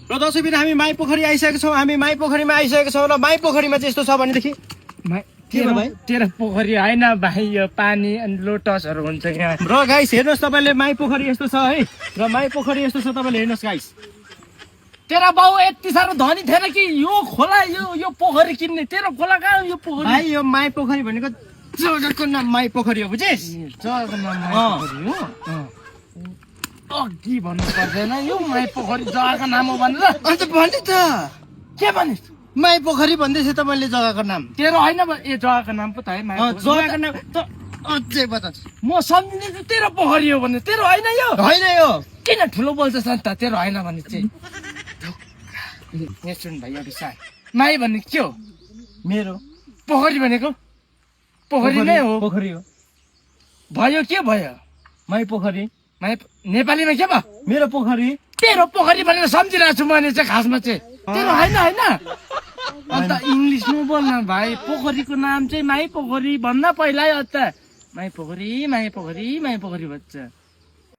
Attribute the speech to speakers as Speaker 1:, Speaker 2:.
Speaker 1: र दर्शक बिना हामी माई पोखरी आइसकेका छौँ हामी माई पोखरीमा आइसकेका छौँ र माई पोखरीमा चाहिँ यस्तो छ भनेदेखि
Speaker 2: तेरो पोखरी होइन भाइ यो पानी अनि लोटसहरू हुन्छ यहाँ
Speaker 1: र गाइस हेर्नुहोस् तपाईँले माई पोखरी यस्तो छ है र माई पोखरी यस्तो छ तपाईँले हेर्नुहोस् गाइस
Speaker 2: तेरा बाउ यति साह्रो धनी थिएन कि यो खोला यो पोखरी किन्ने तेरो खोला कहाँ यो पोखरी
Speaker 1: भाइ यो माई पोखरी भनेको जग्गाको नाम माई पोखरी हो बुझिस्
Speaker 2: जग्गाको नाम माई पोखरी हो अघि भन्नु पर्दैन यो माई पोखरी जग्गाको नाम हो भनेर
Speaker 1: अन्त भने त
Speaker 2: के भनिस्
Speaker 1: माई पोखरी भन्दैछ तपाईँले जग्गाको नाम
Speaker 2: तेरो होइन ए जग्गाको नाम पो त है माई पोखरी
Speaker 1: जग्गाको नाम त अझै बता
Speaker 2: म सम्झिँदैछु तेरो पोखरी हो भने तेरो होइन यो
Speaker 1: होइन यो
Speaker 2: किन ठुलो बोल्छस् अन्त तेरो होइन भने चाहिँ सुन भाइ एउटा सार माई भन्ने के हो
Speaker 1: मेरो
Speaker 2: पोखरी भनेको पोखरी नै हो
Speaker 1: पोखरी हो
Speaker 2: भयो के भयो
Speaker 1: माई पोखरी
Speaker 2: माई नेपालीमा के भयो
Speaker 1: मेरो पोखरी
Speaker 2: तेरो पोखरी भनेर सम्झिरहेको छु मैले चाहिँ खासमा चाहिँ तेरो होइन होइन अन्त इङ्ग्लिसमा बोल्न भाइ पोखरीको नाम चाहिँ माई पोखरी भन्न पहिला अन्त माई पोखरी भन्छ